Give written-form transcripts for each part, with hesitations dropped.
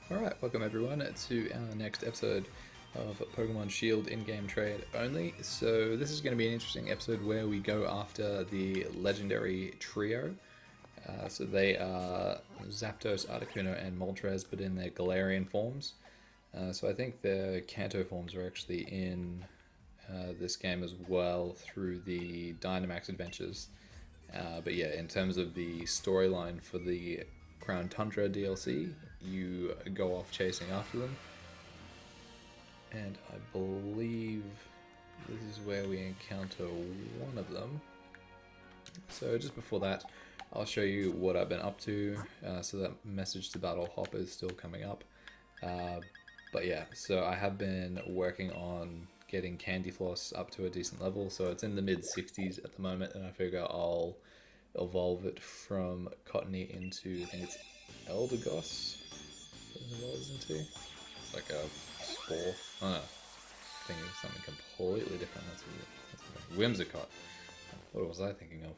Alright, welcome everyone to our next episode of Pokemon Shield in-game trade only. So this is going to be an interesting episode where we go after the legendary trio. So they are Zapdos, Articuno, and Moltres, but in their Galarian forms. So I think their Kanto forms are actually in this game as well through the Dynamax adventures. But yeah, in terms of the storyline for the Crown Tundra DLC, you go off chasing after them. And I believe this is where we encounter one of them. So just before that, I'll show you what I've been up to. So that message to Battle Hop is still coming up. But yeah, so I have been working on getting Candy Floss up to a decent level. So it's in the mid-60s at the moment, and I figure I'll evolve it from Cottony into, I think it's Eldegoss that it evolves into. It's like a spore. Oh no, I think it's something completely different. That's Whimsicott. What was I thinking of?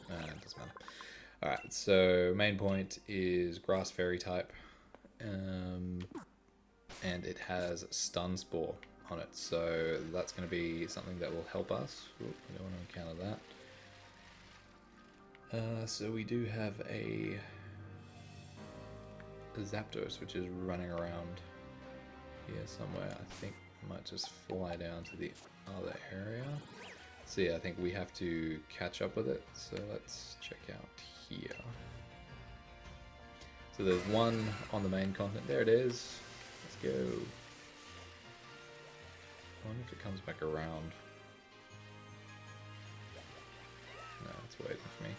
It doesn't matter. Alright, so main point is Grass Fairy type. And it has Stun Spore on it, so that's going to be something that will help us. Ooh, I don't want to encounter that. So we do have a Zapdos, which is running around here somewhere. I think I might just fly down to the other area. So yeah, I think we have to catch up with it. So let's check out here. So there's one on the main continent. There it is. Let's go. I wonder if it comes back around. No, it's waiting for me.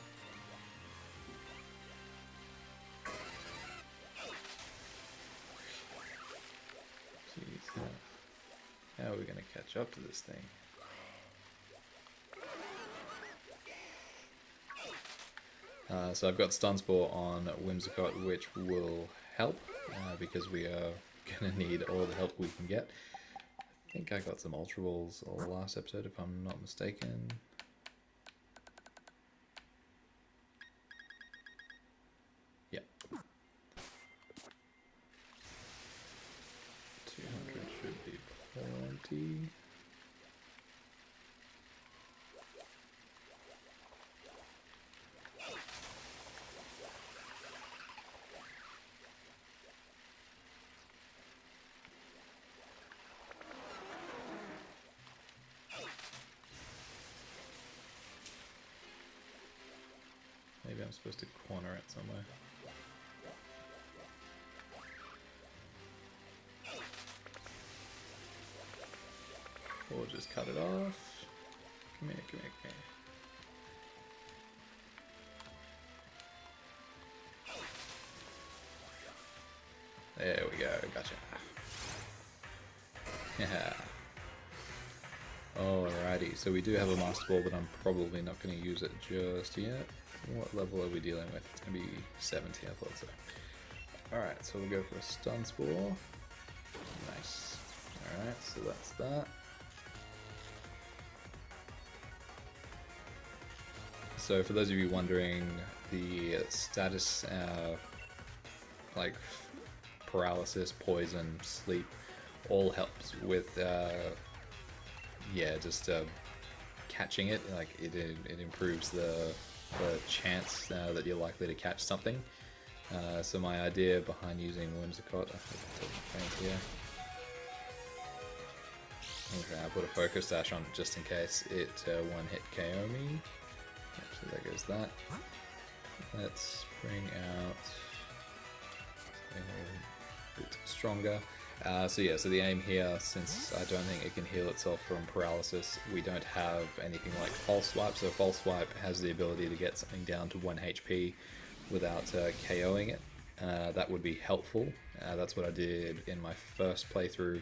Jeez, how are we going to catch up to this thing? So I've got Stun Spore on Whimsicott, which will help because we are going to need all the help we can get. I think I got some Ultra Balls last episode, if I'm not mistaken. Yeah. 200 should be plenty. Maybe I'm supposed to corner it somewhere. Or just cut it off. Come here, come here, come here. There we go, gotcha. Yeah. Alrighty, so we do have a Master Ball, but I'm probably not going to use it just yet. What level are we dealing with? It's going to be 70, I thought so. Alright, so we'll go for a Stun Spore. Nice. Alright, so that's that. So for those of you wondering, the status, like paralysis, poison, sleep, all helps with, yeah, just catching it. Like it improves the chance that you're likely to catch something. So my idea behind using Whimsicott, I think here. Okay, I put a Focus Sash on it just in case it one-hit KO me. Yep, so there goes that. Let's bring out a bit stronger. So yeah, so the aim here, since I don't think it can heal itself from paralysis, we don't have anything like False Swipe, so False Swipe has the ability to get something down to 1 HP without KOing it. That would be helpful. That's what I did in my first playthrough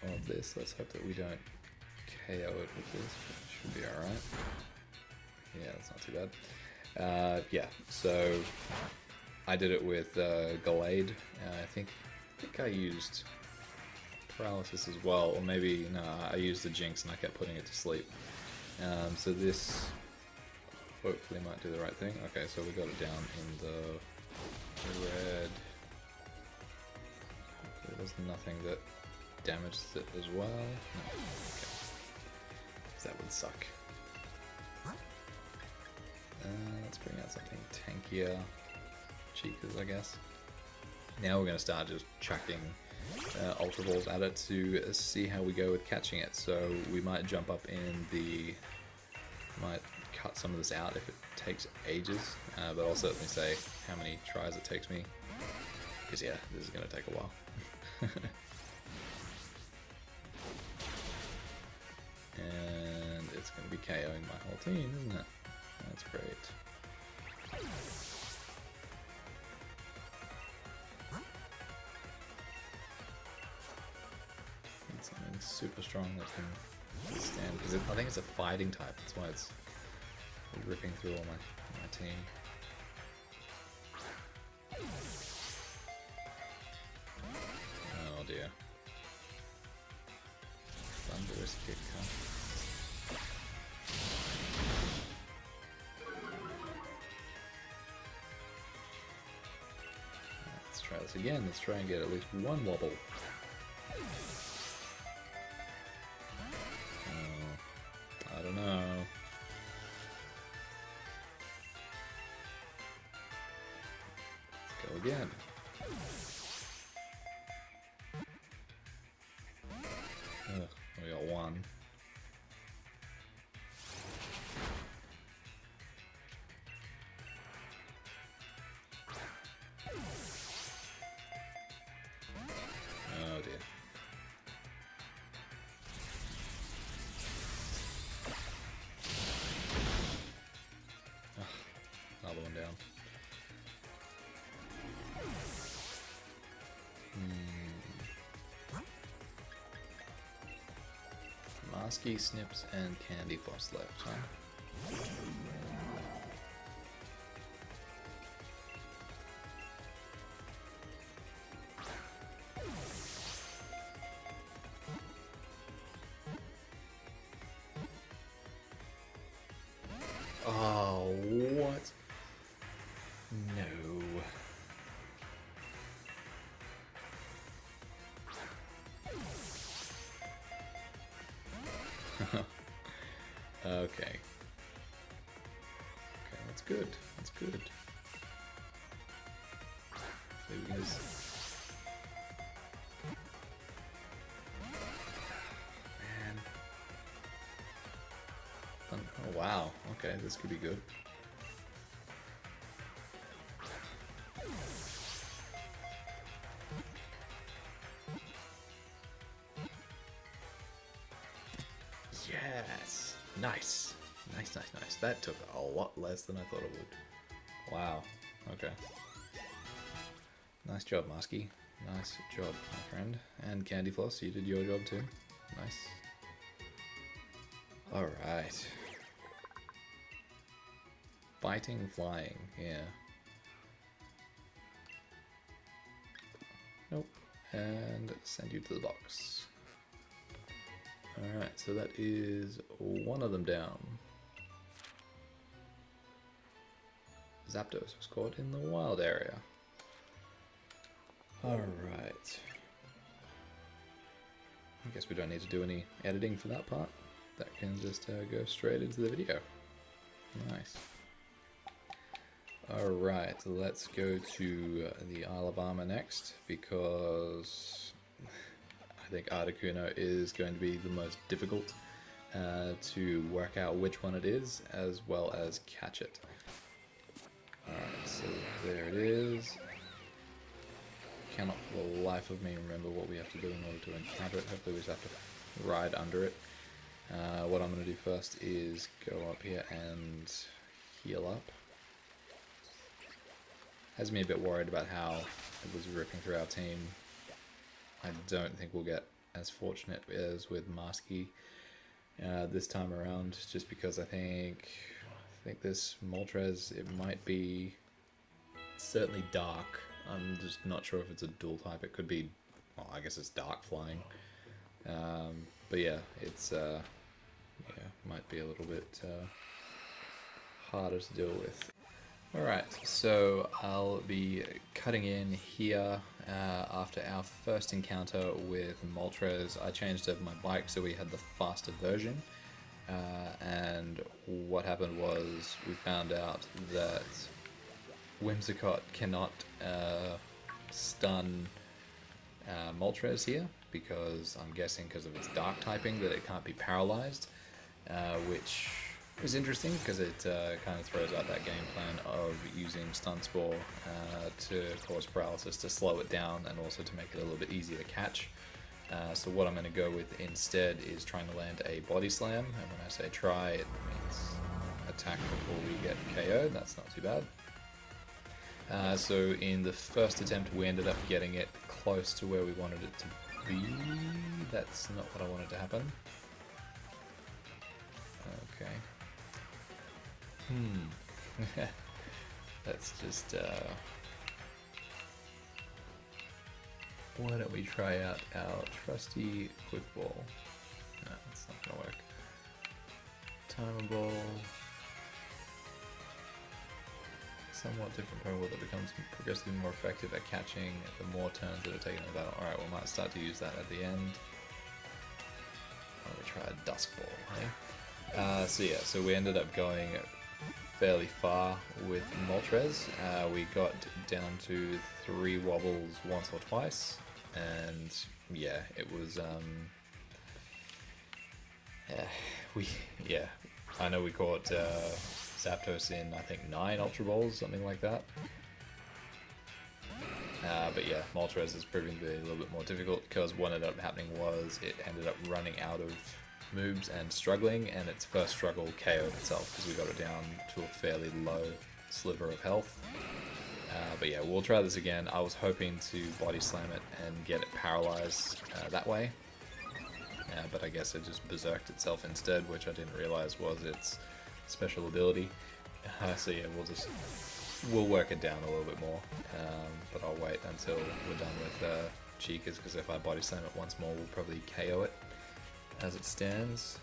of this. Let's hope that we don't KO it with this. It should be alright. Yeah, that's not too bad. Yeah, so I did it with Gallade. I think I used paralysis as well, or maybe no, I used the Jinx and I kept putting it to sleep. So this hopefully might do the right thing. Okay, so we got it down in the red. There's nothing that damages it as well. No. Okay. That would suck. Let's bring out something tankier. Cheekers, I guess. Now we're going to start just chucking Ultra Balls at it to see how we go with catching it. So we might jump up in the... might cut some of this out if it takes ages, but I'll certainly say how many tries it takes me. Because yeah, this is going to take a while. And it's going to be KOing my whole team, isn't it? That's great. Need something super strong that can stand, because I think it's a fighting type, that's why it's ripping through all my team. Oh dear. Thunderous kick, huh? Let's try this again. Let's try and get at least one wobble. Oh, I don't know. Let's go again. Ugh, we got one. Oh dear. Another one down. Masky, Snips, and Candy Floss left, huh? Oh, what? No. Okay. Okay, that's good. That's good. Maybe we can just... Man. Oh wow. Okay, this could be good. Yes! Nice! Nice, nice, nice. That took a lot less than I thought it would. Wow. Okay. Nice job, Masky. Nice job, my friend. And Candy Floss, you did your job too. Nice. Alright. Fighting, flying, yeah. Nope. And send you to the box. Alright, so that is one of them down. Zapdos was caught in the wild area. Alright. I guess we don't need to do any editing for that part. That can just go straight into the video. Nice. Alright, let's go to the Isle of Armor next, because I think Articuno is going to be the most difficult to work out which one it is, as well as catch it. Alright, so there it is. Cannot for the life of me remember what we have to do in order to encounter it. Hopefully we just have to ride under it. What I'm going to do first is go up here and heal up. Has me a bit worried about how it was ripping through our team. I don't think we'll get as fortunate as with Masky this time around, just because I think this Moltres, it might be certainly dark. I'm just not sure if it's a dual type. It could be, well, I guess it's dark flying. But yeah, it's might be a little bit harder to deal with. Alright, so I'll be cutting in here after our first encounter with Moltres, I changed over my bike so we had the faster version. And what happened was we found out that Whimsicott cannot stun Moltres here, because I'm guessing because of its dark typing that it can't be paralyzed, which is interesting because it kind of throws out that game plan of using Stun Spore to cause paralysis to slow it down and also to make it a little bit easier to catch. So what I'm going to go with instead is trying to land a Body Slam, and when I say try, it means attack before we get KO'd. That's not too bad. So in the first attempt we ended up getting it close to where we wanted it to be. That's not what I wanted to happen. Okay. Let's just why don't we try out our trusty Quick Ball? No, it's not gonna work. Timer Ball. Somewhat different Pokeball that becomes progressively more effective at catching the more turns that are taken in the battle. Alright, we might start to use that at the end. Let me try a Dusk Ball, eh? So we ended up going fairly far with Moltres. We got down to 3 wobbles once or twice, and yeah, it was I know we caught Zapdos in, I think, 9 Ultra Balls, something like that. But yeah, Moltres is proving to be a little bit more difficult, because what ended up happening was it ended up running out of moves and struggling, and its first struggle KO'd itself because we got it down to a fairly low sliver of health. But yeah, we'll try this again. I was hoping to Body Slam it and get it paralyzed that way, but I guess it just berserked itself instead, which I didn't realize was its special ability. So yeah, we'll work it down a little bit more, but I'll wait until we're done with Chikas, because if I Body Slam it once more, we'll probably KO it as it stands.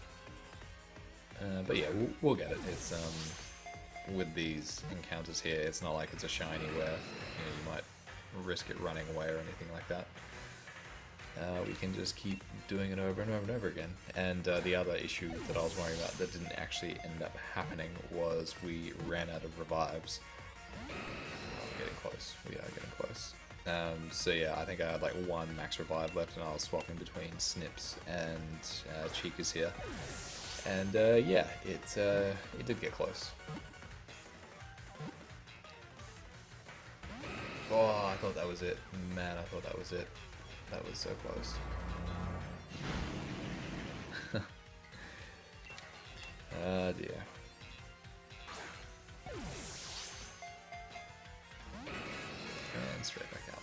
But yeah, we'll get it. It's with these encounters here, it's not like it's a shiny where you might risk it running away or anything like that. We can just keep doing it over and over and over again. And the other issue that I was worrying about that didn't actually end up happening was we ran out of revives. We're getting close. We are getting close. So yeah, I think I had like 1 max revive left, and I was swapping between Snips and Chikas here. And yeah, it did get close. Oh, I thought that was it. Man, I thought that was it. That was so close. Ah dear. And straight back out.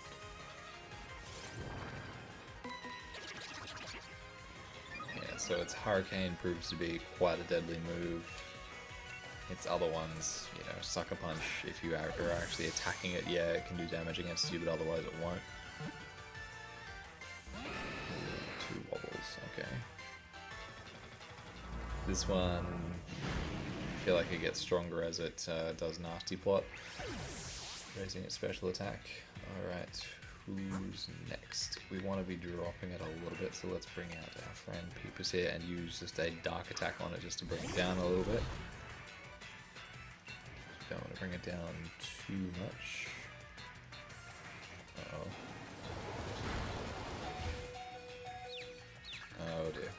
Yeah, so its Hurricane proves to be quite a deadly move. Its other ones, Sucker Punch, if you are actually attacking it, yeah, it can do damage against you, but otherwise it won't. 2 wobbles, okay. This one, I feel like it gets stronger as it does Nasty Plot, raising its special attack. Alright, who's next? We want to be dropping it a little bit, so let's bring out our friend Peepers here and use just a Dark Attack on it just to bring it down a little bit. Don't want to bring it down too much. Uh-oh. Oh dear.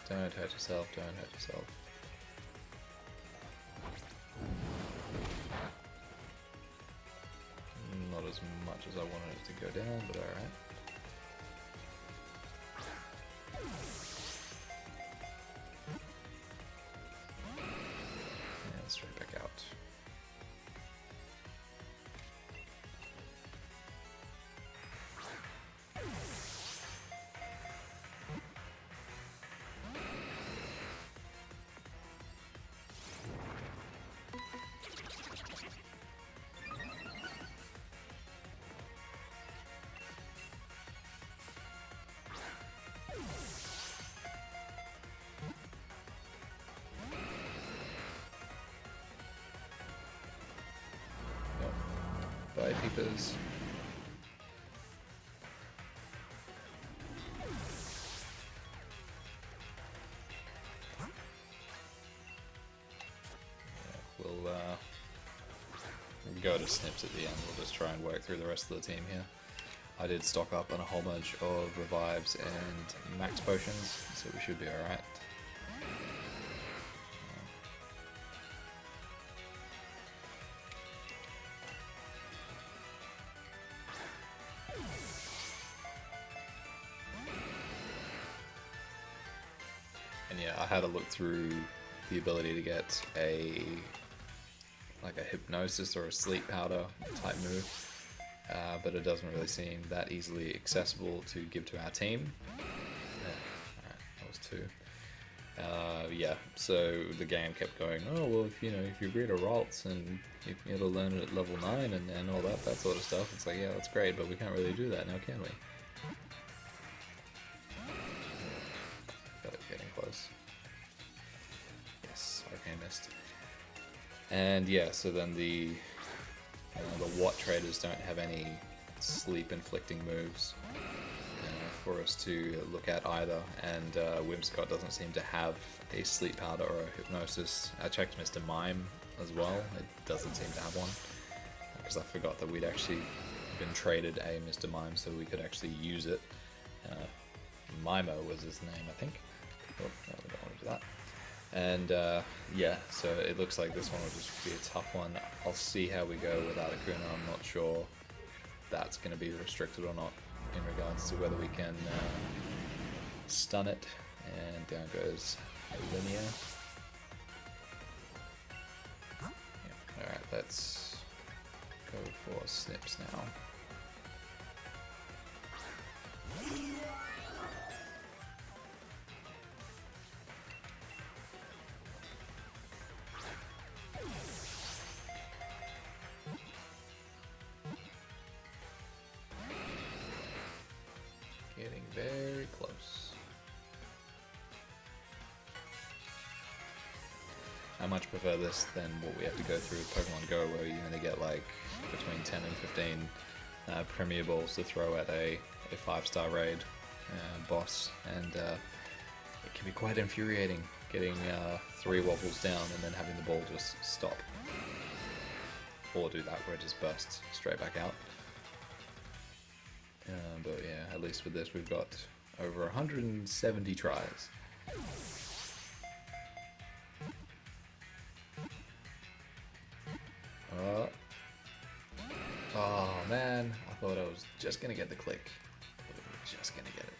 Don't hurt yourself, don't hurt yourself. Not as much as I wanted it to go down, but alright. And straight back out. Bye, peepers. We'll go to Snips at the end. We'll just try and work through the rest of the team here. I did stock up on a whole bunch of revives and max potions, so we should be alright. And yeah, I had a look through the ability to get like a hypnosis or a sleep powder type move. But it doesn't really seem that easily accessible to give to our team. Alright, that was 2. Yeah, so the game kept going, oh, well, if you agree to Ralts and it'll learn it at level 9 and all that sort of stuff, it's like, yeah, that's great, but we can't really do that now, can we? But getting close. Yes, okay, missed. And yeah, so then the Watt traders don't have any sleep inflicting moves for us to look at either, and Whimsicott doesn't seem to have a sleep powder or a hypnosis. I checked Mr. Mime as well, it doesn't seem to have one, because I forgot that we'd actually been traded a Mr. Mime so we could actually use it. Mimo was his name, I think. Oh, no, we don't want to do that. And yeah, so it looks like this one will just be a tough one. I'll see how we go with Articuno. I'm not sure if that's going to be restricted or not in regards to whether we can stun it. And down goes Linear. Yeah. Alright, let's go for Snips now. Getting very close. I much prefer this than what we have to go through with Pokemon Go, where you only get like between 10 and 15 Premier Balls to throw at a 5-star raid boss, and it can be quite infuriating getting 3 wobbles down and then having the ball just stop. Or do that where it just bursts straight back out. But yeah, at least with this we've got over 170 tries. Oh man, I thought I was just gonna get the click. Just gonna get it.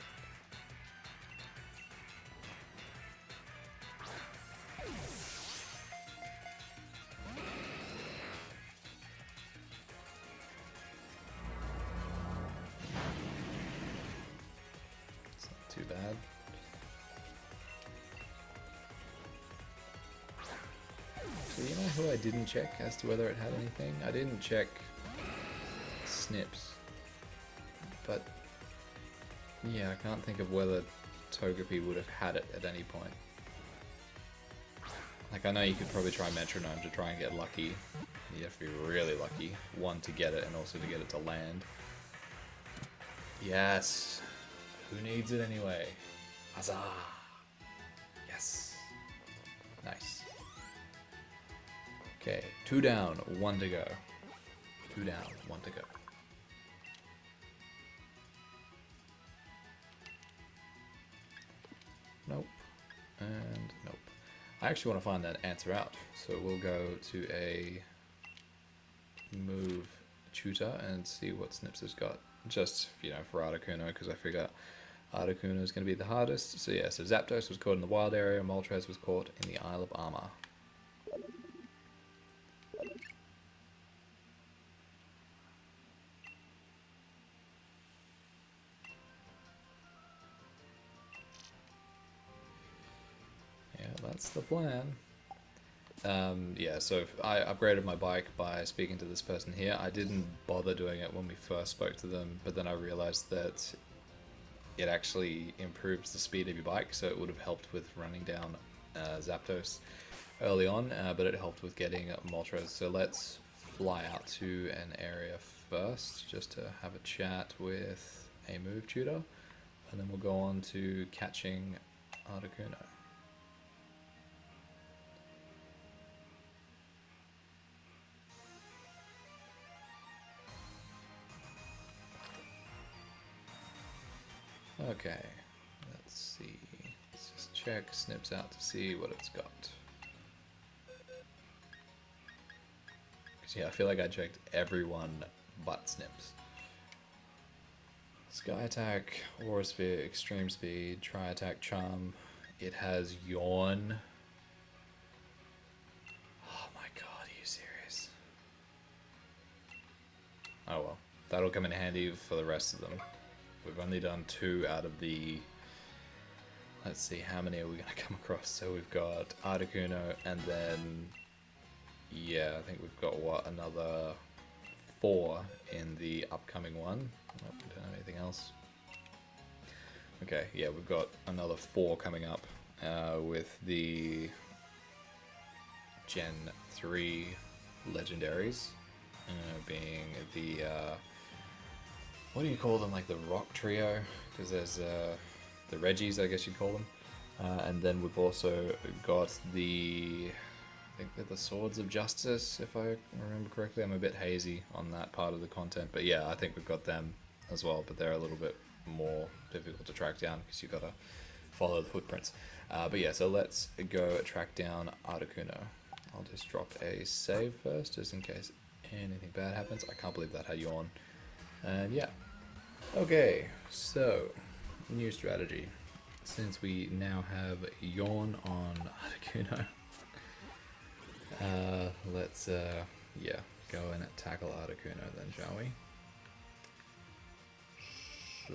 It's not too bad. So you know who I didn't check as to whether it had anything? I didn't check Snips. But yeah, I can't think of whether Togepi would have had it at any point. Like, I know you could probably try Metronome to try and get lucky. You have to be really lucky. One, to get it, and also to get it to land. Yes! Who needs it anyway? Huzzah! Yes! Nice. Okay, 2 down, 1 to go. 2 down, 1 to go. Nope. And nope. I actually want to find that answer out, so we'll go to a move tutor and see what Snips has got. Just, for Articuno, because I figure Articuno is going to be the hardest. So yeah, so Zapdos was caught in the wild area, Moltres was caught in the Isle of Armor. That's the plan. Yeah, so I upgraded my bike by speaking to this person here. I didn't bother doing it when we first spoke to them, but then I realized that it actually improves the speed of your bike, so it would have helped with running down Zapdos early on, but it helped with getting Moltres. So let's fly out to an area first just to have a chat with a move tutor, and then we'll go on to catching Articuno. Okay, let's see. Let's just check Snips out to see what it's got. Because yeah, I feel like I checked everyone but Snips. Sky Attack, Aura Sphere, Extreme Speed, Tri Attack, Charm. It has Yawn. Oh my god, are you serious? Oh well, that'll come in handy for the rest of them. We've only done 2 out of the... Let's see, how many are we going to come across? So we've got Articuno, and then... Yeah, I think we've got, what, another 4 in the upcoming one. Oh, we don't have anything else. Okay, yeah, we've got another 4 coming up with the Gen 3 legendaries, being the... what do you call them? Like the Rock Trio? Because there's the Reggies, I guess you'd call them. And then we've also got the... I think they're the Swords of Justice, if I remember correctly. I'm a bit hazy on that part of the content. But yeah, I think we've got them as well. But they're a little bit more difficult to track down because you've got to follow the footprints. But yeah, so let's go track down Articuno. I'll just drop a save first, just in case anything bad happens. I can't believe that had Yawn. And yeah. Okay, so new strategy. Since we now have Yawn on Articuno, let's yeah, go and tackle Articuno then, shall we? So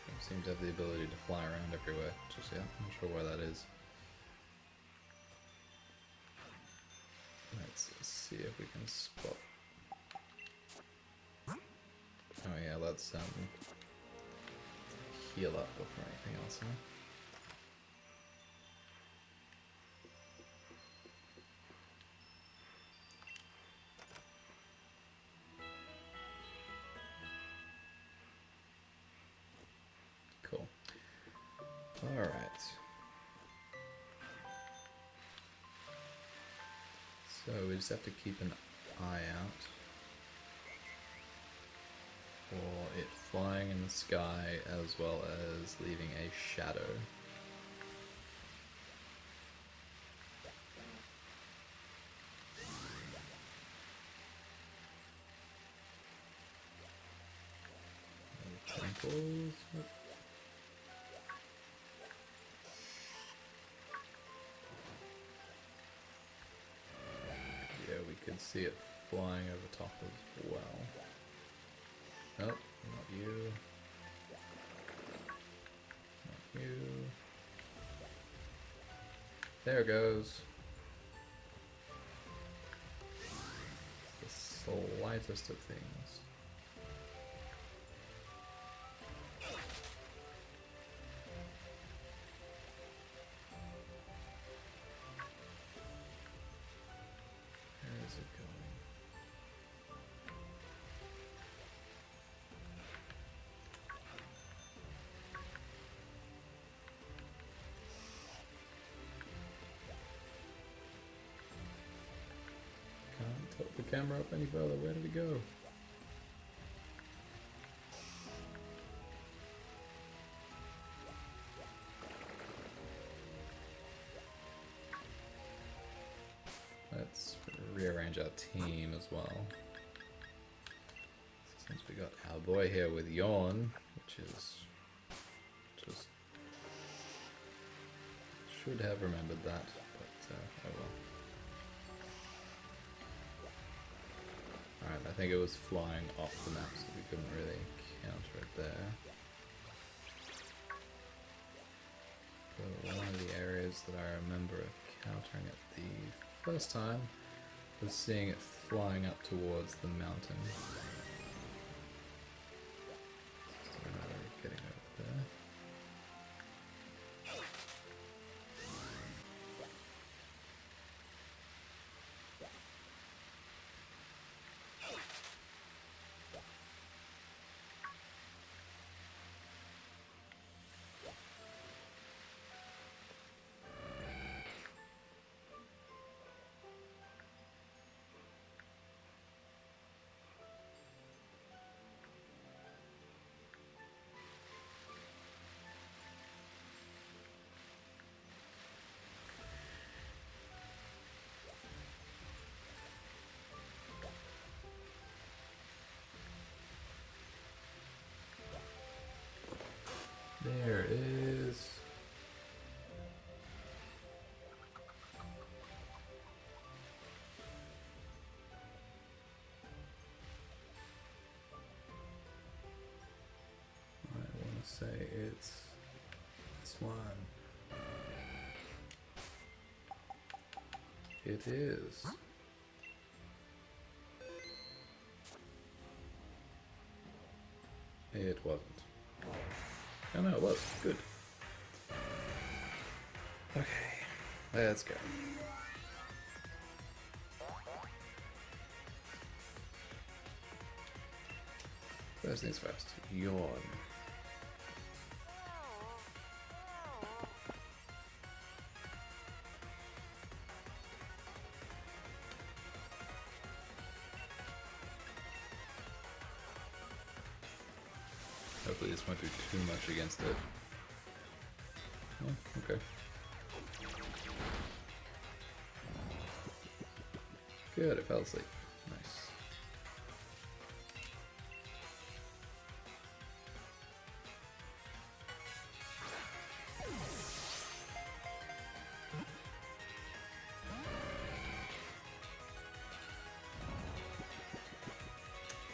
it seems to have the ability to fly around everywhere. Just yeah, I'm not sure why that is. Let's see if we can spot. Oh yeah, let's heal up before anything else, huh? Cool. Alright. So we just have to keep an eye out for it flying in the sky as well as leaving a shadow. Temples. Yeah, we could see it flying over top as well. Nope, not you. Not you. There it goes. The slightest of things. Where is it going? Can't tilt the camera up any further. Where did it go? Let's rearrange our team as well. Since we got our boy here with Yawn, which is just... should have remembered that, but oh well. Alright, I think it was flying off the map, so we couldn't really counter it there. But one of the areas that I remember countering it the first time was seeing it flying up towards the mountain. Just a matter of getting over there. say it's this one. It is. It wasn't. Oh no, it was. Good. Okay, let's go. First things first, yawn. Hopefully this won't do too much against it. Oh, okay. Good, it fell asleep. Nice.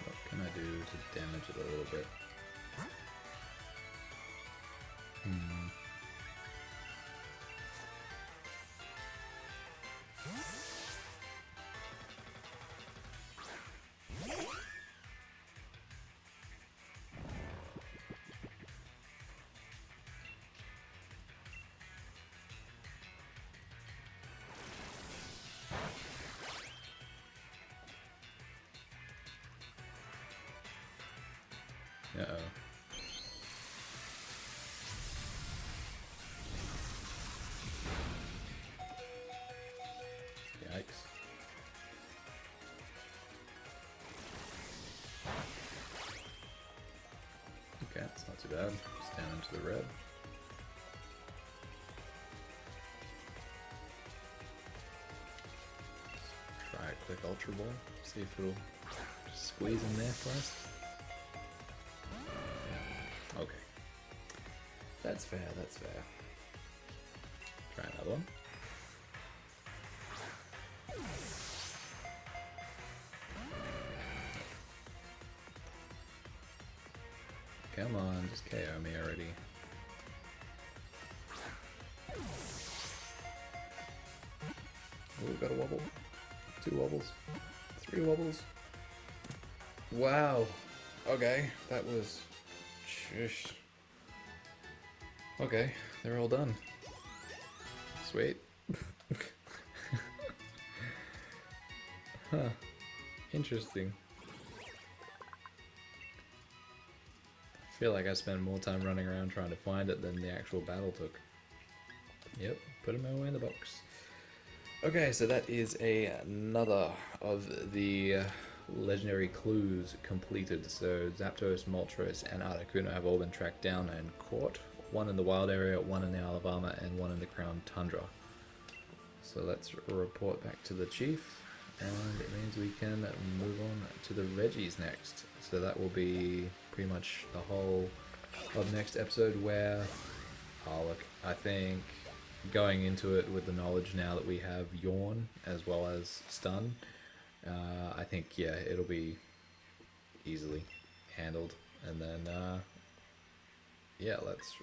What can I do to damage it a little bit? Uh-oh. Yikes. Okay, that's not too bad. Just down into the red. Try a quick Ultra Ball. See if it'll squeeze in there for us. Okay. That's fair, that's fair. Try another one. Come on, just KO me already. Oh, got a wobble. 2 wobbles. 3 wobbles. Wow. Okay, that was... Shush. Okay, they're all done. Sweet. Huh. Interesting. I feel like I spend more time running around trying to find it than the actual battle took. Yep, put him away in the box. Okay, so that is another of the legendary clues completed. So Zapdos, Moltres, and Articuno have all been tracked down and caught. One in the wild area, one in the Isle of Armor, and one in the Crown Tundra. So let's report back to the chief, and it means we can move on to the Reggies next. So that will be pretty much the whole of next episode, where, oh look, I think going into it with the knowledge now that we have Yawn as well as Stun, I think, yeah, it'll be easily handled. And then, yeah, let's,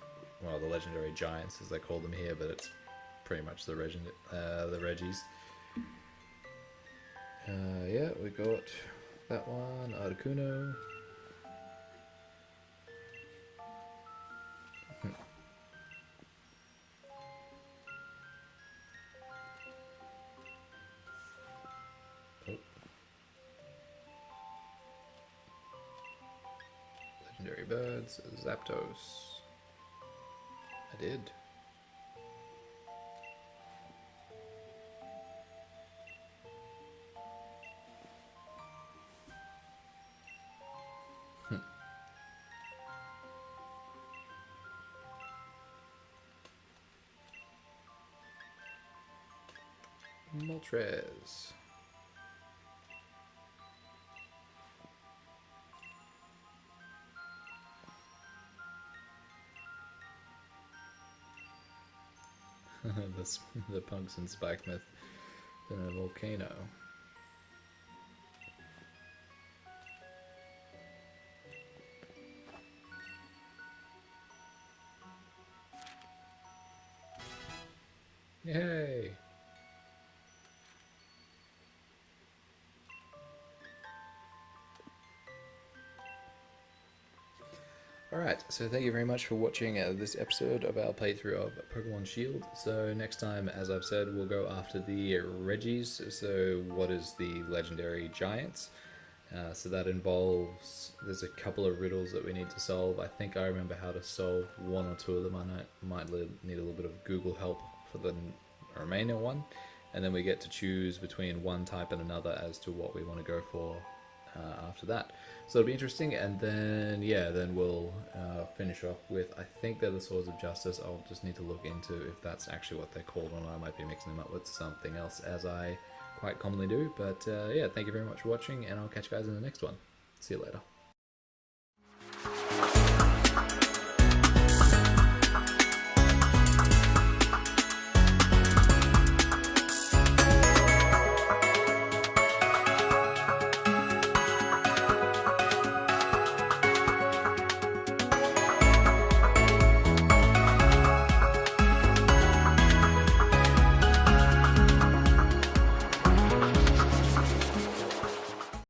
well, the legendary giants as they call them here, but it's pretty much the Reggies. Yeah, we got that one, Articuno. Legendary birds, Zapdos. I did. Moltres. the punks and Spike Myth in a volcano. Yay! Alright, so thank you very much for watching this episode of our playthrough of Pokemon Shield. So next time, as I've said, we'll go after the Regis, so what is the legendary giants. So that involves, there's a couple of riddles that we need to solve. I think I remember how to solve one or two of them. I might need a little bit of Google help for the remaining one. And then we get to choose between one type and another as to what we want to go for after that. So it'll be interesting, and then yeah, then we'll finish off with, I think they're the Swords of Justice. I'll just need to look into if that's actually what they're called, or I might be mixing them up with something else, as I quite commonly do. But yeah, thank you very much for watching, and I'll catch you guys in the next one. See you later.